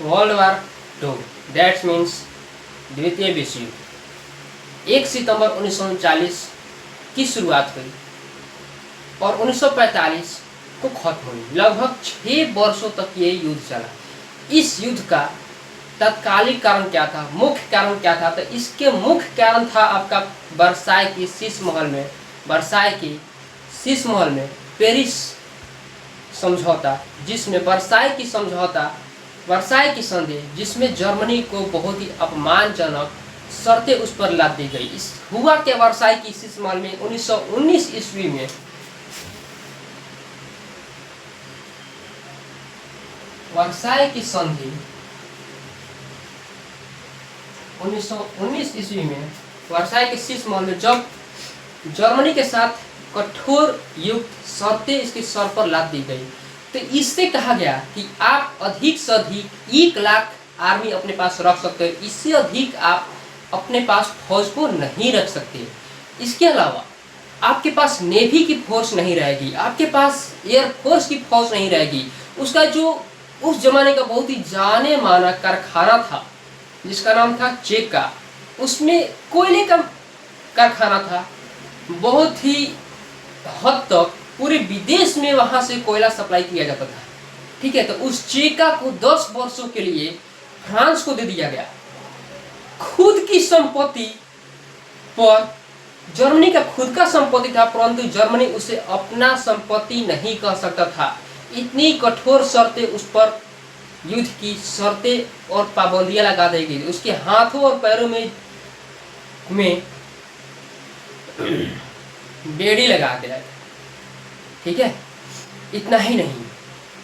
World war two, that's means द्वितीय विश्व युद्ध 1 सितंबर 1939 की शुरुआत हुई और 1945 को खत्म हुई। लगभग 6 वर्षों तक ये युद्ध चला। इस युद्ध का तत्कालिक कारण क्या था, मुख्य कारण क्या था? तो इसके मुख्य कारण था आपका वर्साई की शीर्ष महल में, वर्साई की शीर्ष महल में पेरिस समझौता, जिसमें वर्साई की संधि, जिसमें जर्मनी को बहुत ही अपमानजनक शर्तें उस पर लाद दी गई। इस हुआ के वर्साई की शीर्ष महल में 1919 ईस्वी में वर्साई की संधि 1919 ईस्वी में वर्साई के शीर्ष महल में जब जर्मनी के साथ कठोर युक्त शर्तें इसके सर पर लाद दी गई, तो इससे कहा गया कि आप अधिक से अधिक 1 लाख आर्मी अपने पास रख सकते हैं, इससे अधिक आप अपने पास फौज को नहीं रख सकते। इसके अलावा आपके पास नेवी की फोर्स नहीं रहेगी, आपके पास एयरफोर्स की फौज नहीं रहेगी। उसका जो उस जमाने का बहुत ही जाने माना कारखाना था जिसका नाम था चेका, उसमें कोयले का कारखाना था। बहुत ही हद तक पूरे विदेश में वहां से कोयला सप्लाई किया जाता था। ठीक है, तो उस चेका को 10 वर्षों के लिए फ्रांस को दे दिया गया। खुद की संपत्ति पर जर्मनी का खुद का संपत्ति था, परंतु जर्मनी उसे अपना संपत्ति नहीं कह सकता था। इतनी कठोर शर्तें उस पर, युद्ध की शर्तें और पाबंदियां लगा दी गई। उसके हाथों और पैरों में बेड़ी लगा दिया। ठीक है, इतना ही नहीं,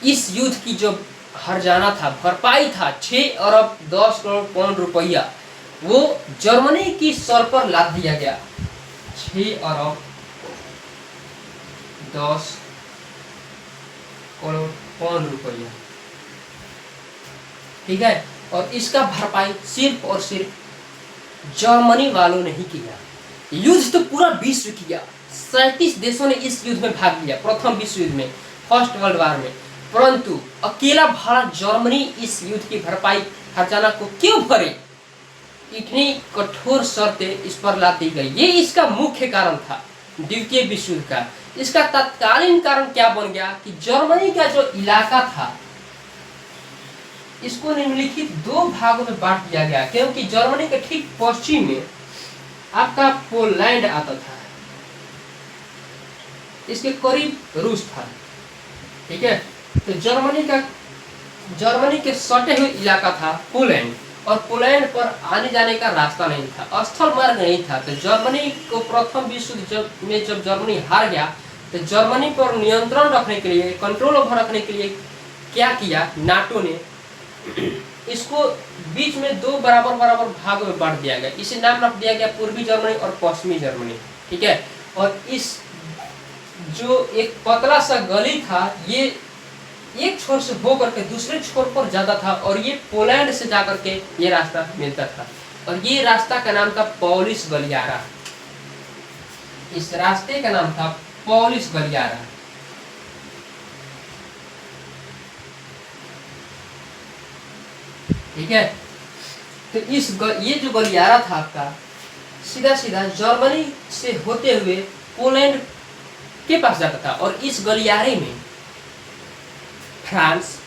इस युद्ध की जो हर्जाना था, भरपाई था 6 अरब 10 करोड़ पाउंड रुपया, वो जर्मनी की सर पर लाद दिया गया। 6 अरब 10 करोड़ पाउंड रुपया। ठीक है, और इसका भरपाई सिर्फ और सिर्फ जर्मनी वालों ने ही किया। युद्ध तो पूरा विश्व किया, 37 देशों ने इस युद्ध में भाग लिया, प्रथम विश्व युद्ध में, फर्स्ट वर्ल्ड वार में, परंतु अकेला भारत जर्मनी इस युद्ध की भरपाई हर्जाना को क्यों भरे? इतनी कठोर शर्तें इस पर ला दी गई। ये इसका मुख्य कारण था द्वितीय विश्व युद्ध का। इसका तत्कालीन कारण क्या बन गया कि जर्मनी का जो इलाका था इसको निम्नलिखित 2 भागों में बांट दिया गया, क्योंकि जर्मनी के ठीक पश्चिम में आपका पोलैंड आता था, इसके करीब रूस था। ठीक है, तो जर्मनी के सटे हुए इलाका था पोलैंड, और पोलैंड पर आने जाने का रास्ता नहीं था, स्थल मार्ग नहीं था। तो जर्मनी को प्रथम विश्व युद्ध में जब जर्मनी हार गया, तो जर्मनी पर नियंत्रण रखने के लिए, कंट्रोल ओवर रखने के लिए क्या किया, नाटो ने इसको बीच में 2 बराबर भागों में बांट दिया गया। इसे नाम रख दिया गया पूर्वी जर्मनी और पश्चिमी जर्मनी। ठीक है, और इस जो एक पतला सा गली था, ये एक छोर से होकर के दूसरे छोर पर जाता था, और ये पोलैंड से जाकर के ये रास्ता मिलता था, और ये रास्ता का नाम था पॉलिश गलियारा। इस रास्ते का नाम था पॉलिश गलियारा। ठीक है, तो ये जो गलियारा था आपका सीधा सीधा जर्मनी से होते हुए पोलैंड के पास जाता था, और इस गलियारे में फ्रांस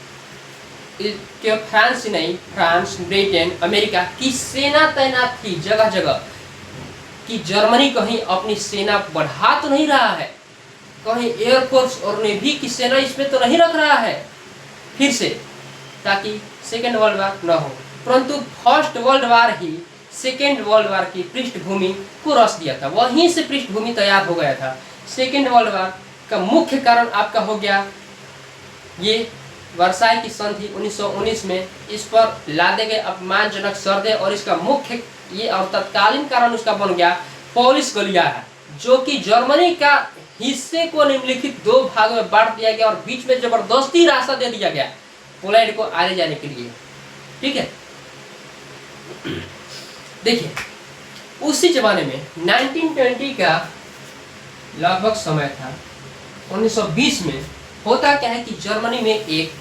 ही नहीं, फ्रांस, ब्रिटेन, अमेरिका की सेना तैनात थी जगह जगह, कि जर्मनी कहीं अपनी सेना बढ़ा तो नहीं रहा है, कहीं एयरफोर्स और नेवी की सेना इसमें तो नहीं रख रहा है फिर से, ताकि सेकेंड वर्ल्ड वार न हो। परंतु फर्स्ट वर्ल्ड वार ही सेकेंड वर्ल्ड वार की पृष्ठभूमि को रच दिया था, वहीं से पृष्ठभूमि तैयार हो गया था। सेकेंड वर्ल्ड वार का मुख्य कारण आपका हो गया ये वर्साई की संधि 1919 में, इस पर लादे गए अपमानजनक शर्तें, और इसका मुख्य ये और तत्कालीन कारण उसका बन गया पॉलिश गलियारा, जो कि जर्मनी का हिस्से को निम्नलिखित 2 भागों में बांट दिया गया, और बीच में जबरदस्ती रास्ता दे दिया गया पोलैंड को आने जाने के लिए। ठीक है, देखिए उसी जमाने में 1920 का लगभग समय था। 1920 में होता क्या है कि जर्मनी में एक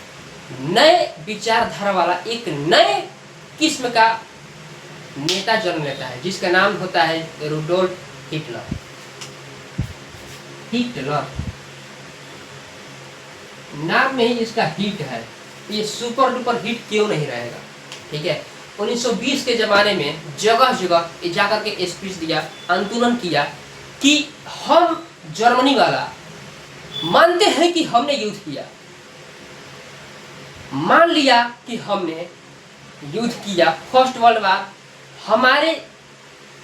नए विचारधारा वाला एक नए किस्म का नेता जन्म लेता है, जिसका नाम होता है रूडोल्फ हिटलर। हिटलर नाम में ही इसका हिट है, ये सुपर डुपर हिट क्यों नहीं रहेगा? ठीक है, 1920 के ज़माने में जगह जगह जाकर के स्पीच दिया, आंदोलन किया कि हम जर्मनी वाला मानते हैं कि हमने युद्ध किया, मान लिया कि हमने युद्ध किया, फर्स्ट वर्ल्ड वार हमारे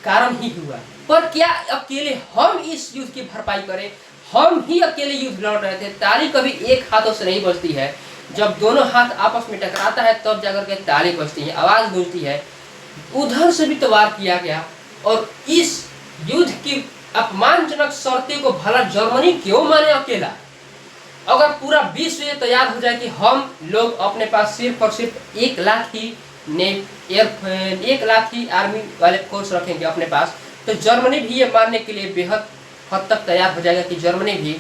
कारण ही हुआ, पर क्या अकेले हम इस युद्ध की भरपाई करें? हम ही अकेले युद्ध लड़ रहे थे, ताली कभी एक हाथों से नहीं बजती है, जब दोनों हाथ आपस में टकराता है तब जाकर के ताली बजती है, आवाज गूंजती है। उधर से भी तो वार किया गया, और इस युद्ध की अपमानजनक शर्तें को भला जर्मनी क्यों माने अकेला? अगर पूरा विश्व ये तैयार हो जाए कि हम लोग अपने पास सिर्फ और सिर्फ 1 लाख ही 1 लाख ही आर्मी वाले फोर्स रखेंगे अपने पास, तो जर्मनी भी ये मानने के लिए बेहद हद तक तैयार हो जाएगा कि जर्मनी भी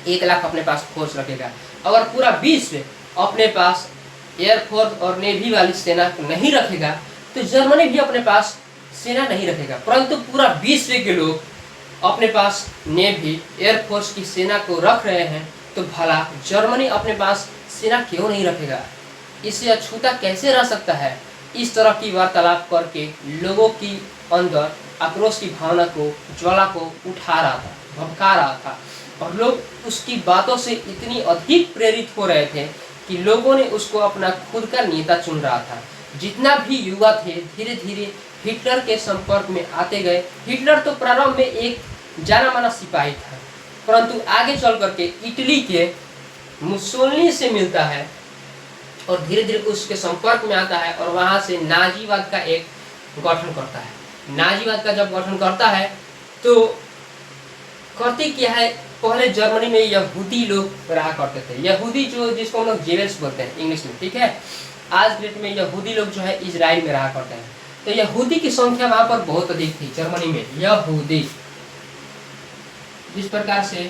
1 लाख अपने पास फोर्स रखेगा। अगर पूरा विश्व अपने पास एयरफोर्स और नेवी वाली सेना नहीं रखेगा तो जर्मनी भी अपने पास सेना नहीं रखेगा, परंतु पूरा विश्व के लोग अपने पास नेवी एयरफोर्स की सेना को रख रहे हैं, तो भला जर्मनी अपने पास सेना क्यों नहीं रखेगा? इससे अछूता कैसे रह सकता है? इस तरह की वार्तालाप करके लोगों की अंदर आक्रोश की भावना को, ज्वाला को उठा रहा था, भड़का रहा था, और लोग उसकी बातों से इतनी अधिक प्रेरित हो रहे थे कि लोगों ने उसको अपना खुद का नेता चुन रहा था। जितना भी युवा थे धीरे धीरे हिटलर के संपर्क में आते गए। हिटलर तो प्रारंभ में एक जाना माना सिपाही था, परंतु आगे चल करके इटली के मुसोलिनी से मिलता है और धीरे धीरे उसके संपर्क में आता है, और वहां से नाजीवाद का एक गठन करता है। नाजीवाद का जब गठन करता है तो करते क्या है, पहले जर्मनी में यहूदी लोग रहा करते थे। यहूदी जो जिसको हम लोग जेवेल्स बोलते हैं इंग्लिश में, ठीक है। आज डेट में यहूदी लोग जो है इजराइल में रहा करते हैं, तो यहूदी की संख्या वहां पर बहुत अधिक थी जर्मनी में। यहूदी जिस प्रकार से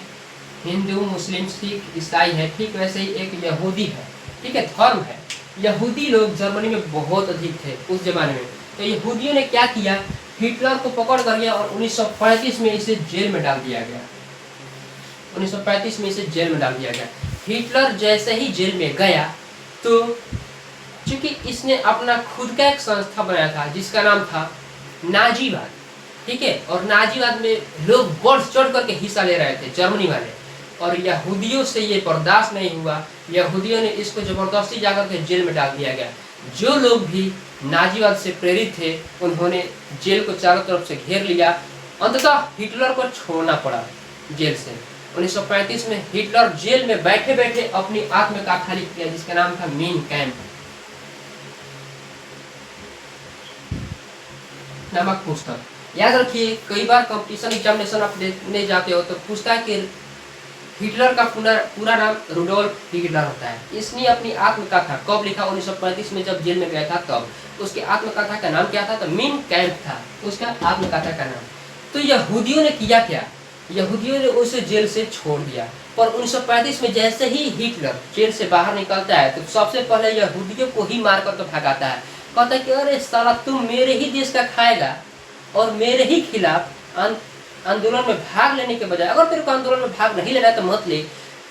हिंदू, मुस्लिम, सिख, ईसाई है, ठीक वैसे ही एक यहूदी है, ठीक है, धर्म है। यहूदी लोग जर्मनी में बहुत अधिक थे उस जमाने में। तो यहूदियों ने क्या किया, हिटलर को पकड़ कर गया और 1935 में इसे जेल में डाल दिया गया। 1935 में इसे जेल में डाल दिया गया। हिटलर जैसे ही जेल में गया तो चूंकि इसने अपना खुद का एक संस्था बनाया था जिसका नाम था नाजीवाद, ठीक है, और नाजीवाद में लोग बढ़ चढ़ करके हिस्सा ले रहे थे जर्मनी वाले, और यहूदियों से ये बर्दाश्त नहीं हुआ। यहूदियों ने इसको जबरदस्ती जाकर के जेल में डाल दिया गया। जो लोग भी नाजीवाद से प्रेरित थे उन्होंने जेल को चारों तरफ से घेर लिया। अंततः हिटलर को छोड़ना पड़ा जेल से। 1935 में हिटलर जेल में बैठे बैठे अपनी आत्मकथा लिख दिया जिसका नाम था मीन कैम्प नामक पुस्तक। याद रखिए, कई बार कंपटीशन एग्जामिनेशन आप देने जाते हो तो पूछता है कि हिटलर का पूरा नाम रूडोल्फ हिटलर होता है। इसने अपनी आत्मकथा कब लिखा, 1935 में जब जेल में गया था तब। उसकी आत्मकथा का नाम क्या था, तो मीन कैम्प था उसका आत्मकथा का नाम। तो यहूदियों ने किया क्या, यहूदियों ने उसे जेल से छोड़ दिया। पर 1935 में जैसे ही हिटलर जेल से बाहर निकलता है तो सबसे पहले यहूदियों को ही मार कर तो भगाता है। कहता है कि अरे साला, तुम मेरे ही देश का खाएगा और मेरे ही खिलाफ आंदोलन में भाग लेने के बजाय, अगर तेरे को आंदोलन में भाग नहीं लेना है तो मत ले,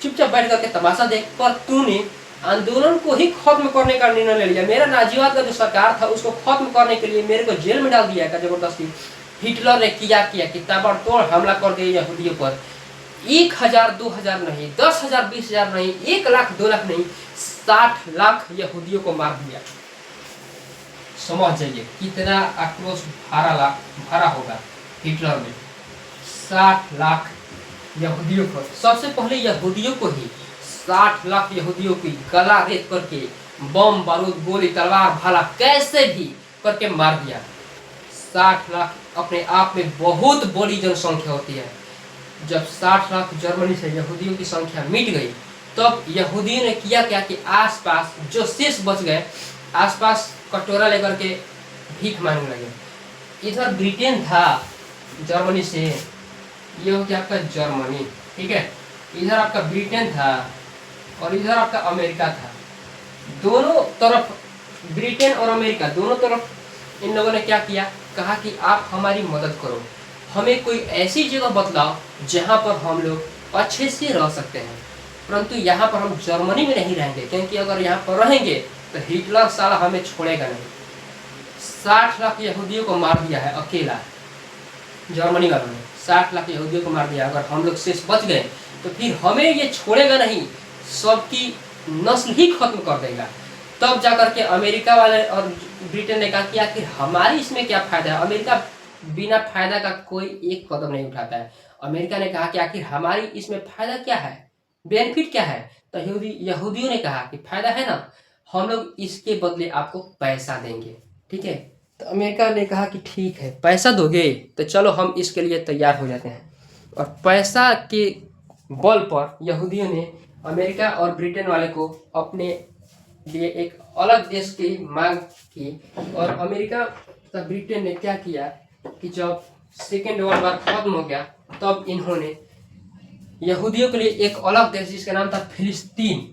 चुपचाप बैठ करके तमाशा देख। पर तूने आंदोलन को ही खत्म करने का निर्णय ले लिया। मेरा नाजीवाद का जो सरकार था उसको खत्म करने के लिए मेरे को जेल में डाल दिया जबरदस्ती। हिटलर ने किया कि ताबड़तोड़ हमला कर दिया यहूदियों पर। 1000, 2000 नहीं, 10,000, 20,000 नहीं, 1 लाख, 2 लाख नहीं, 60 लाख यहूदियों को मार दिया। समझ जाइए कितना आक्रोश भरा होगा हिटलर में। 60 लाख यहूदियों को, सबसे पहले यहूदियों को ही 60 लाख यहूदियों की गला रेत करके बम, बारूद, गोली, तलवार, भाला कैसे भी करके मार दिया। 60 लाख अपने आप में बहुत बड़ी जनसंख्या होती है। जब 60 लाख जर्मनी से यहूदियों की संख्या मिट गई तब यहूदियों ने किया क्या कि आसपास जो शेष बच गए आसपास कटोरा लेकर के भीख मांगने लगे। इधर ब्रिटेन था जर्मनी से, ये हो गया आपका जर्मनी, ठीक है, इधर आपका ब्रिटेन था और इधर आपका अमेरिका था। दोनों तरफ, ब्रिटेन और अमेरिका दोनों तरफ इन लोगों ने क्या किया, कहा कि आप हमारी मदद करो, हमें कोई ऐसी जगह बतलाओ जहां पर हम लोग अच्छे से रह सकते हैं, परंतु यहाँ पर हम जर्मनी में नहीं रहेंगे, क्योंकि अगर यहाँ पर रहेंगे तो हिटलर साला हमें छोड़ेगा नहीं। 60 लाख यहूदियों को मार दिया है अकेला, जर्मनी वालों ने 60 लाख यहूदियों को मार दिया। अगर हम लोग शेष बच गए तो फिर हमें ये छोड़ेगा नहीं, सबकी नस्ल ही खत्म कर देगा। तब जाकर के अमेरिका वाले और ब्रिटेन ने कहा कि आखिर हमारी इसमें क्या फायदा है। अमेरिका बिना फायदा का कोई एक कदम नहीं उठाता है। अमेरिका ने कहा कि आखिर हमारी इसमें फायदा क्या है, बेनिफिट क्या है। तो यहूदियों ने कहा कि फायदा है ना, हम लोग इसके बदले आपको पैसा देंगे, ठीक है। तो अमेरिका ने कहा कि ठीक है, पैसा दोगे तो चलो हम इसके लिए तैयार हो जाते हैं। और पैसा के बल पर यहूदियों ने अमेरिका और ब्रिटेन वाले को अपने लिए एक अलग देश की मांग की। और अमेरिका तथा ब्रिटेन ने क्या किया कि जब सेकेंड वर्ल्ड वार खत्म हो गया तब इन्होंने यहूदियों के लिए एक अलग देश जिसका नाम था फिलिस्तीन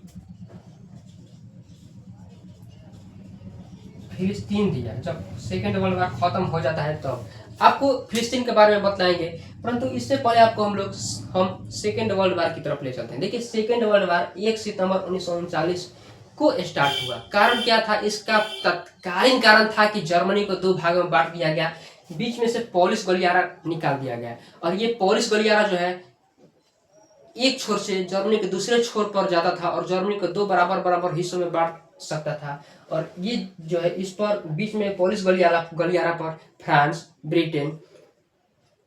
दिया। जब सेकेंड वर्ल्ड वार खत्म हो जाता है तब आपको फिलिस्तीन के बारे में बताएंगे, परंतु इससे पहले आपको हम सेकेंड वर्ल्ड वार की तरफ ले चलते हैं। देखिए, सेकेंड वर्ल्ड वार 1 सितंबर 1939 को स्टार्ट हुआ। कारण क्या था इसका? तत्कालीन कारण था कि जर्मनी को 2 भागों में बांट दिया गया, बीच में से पोलिश गलियारा निकाल दिया गया। और ये पोलिश गलियारा जो है एक छोर से जर्मनी के दूसरे छोर पर जाता था और जर्मनी को 2 बराबर हिस्सों में बांट सकता था। और ये जो है इस पर बीच में पोलिश गलियारा पर फ्रांस, ब्रिटेन,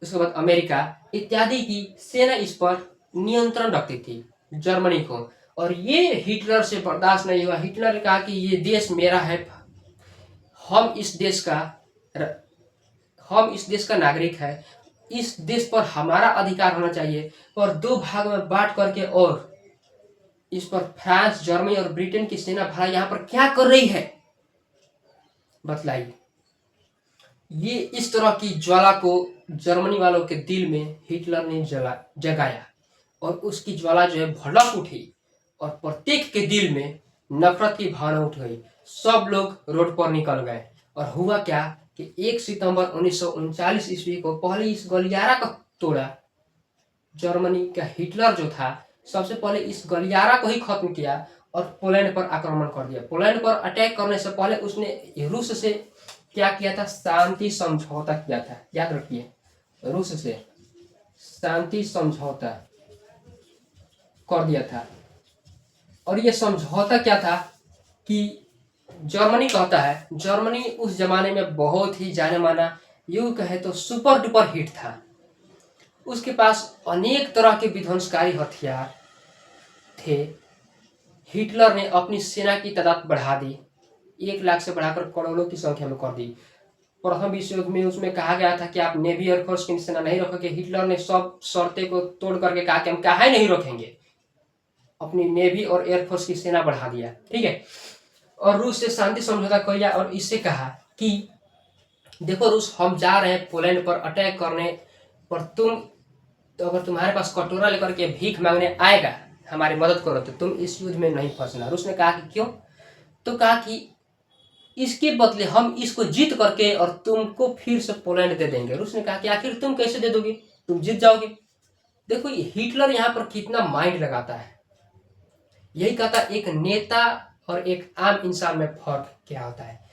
उसके बाद अमेरिका इत्यादि की सेना इस पर नियंत्रण रखती थी जर्मनी को। और ये हिटलर से बर्दाश्त नहीं हुआ। हिटलर ने कहा कि ये देश मेरा है, हम इस देश का नागरिक है, इस देश पर हमारा अधिकार होना चाहिए। और 2 भाग में बांट करके और इस पर फ्रांस, जर्मनी और ब्रिटेन की सेना भला यहाँ पर क्या कर रही है बतलाइए। ये इस तरह की ज्वाला को जर्मनी वालों के दिल में हिटलर ने जगाया और उसकी ज्वाला जो है भड़क उठी और प्रत्येक के दिल में नफरत की भावना उठ गई। सब लोग रोड पर निकल गए। और हुआ क्या कि 1 सितंबर 1939 ईस्वी को पहले इस गलियारा को तोड़ा। जर्मनी का हिटलर जो था सबसे पहले इस गलियारा को ही खत्म किया और पोलैंड पर आक्रमण कर दिया। पोलैंड पर अटैक करने से पहले उसने रूस से क्या किया था? शांति समझौता किया था। याद रखिए, रूस से शांति समझौता कर दिया था। और ये समझौता क्या था कि जर्मनी कहता है, जर्मनी उस जमाने में बहुत ही जाने माना, यूं कहे तो सुपर डुपर हिट था। उसके पास अनेक तरह के विध्वंसकारी हथियार थे। हिटलर ने अपनी सेना की तादाद बढ़ा दी, 1 लाख से बढ़ाकर करोड़ों की संख्या में कर दी। प्रथम विश्व युद्ध में उसमें कहा गया था कि आप नेवी एयरफोर्स की सेना नहीं रखोगे। हिटलर ने सब शर्तें को तोड़ करके कहा कि हम काहे नहीं रखेंगे, अपनी नेवी और एयरफोर्स की सेना बढ़ा दिया, ठीक है। और रूस से शांति समझौता किया और इससे कहा कि देखो रूस, हम जा रहे हैं पोलैंड पर अटैक करने, पर अगर तुम्हारे पास कटोरा लेकर के भीख मांगने आएगा हमारी मदद करो तो तुम इस युद्ध में नहीं फंसना। रूस ने कहा कि क्यों? तो कहा कि इसके बदले हम इसको जीत करके और तुमको फिर से पोलैंड दे देंगे। रूस ने कहा कि आखिर तुम कैसे दे दोगे, तुम जीत जाओगे। देखो हिटलर यहाँ पर कितना माइंड लगाता है। यही कहता एक नेता और एक आम इंसान में फर्क क्या होता है।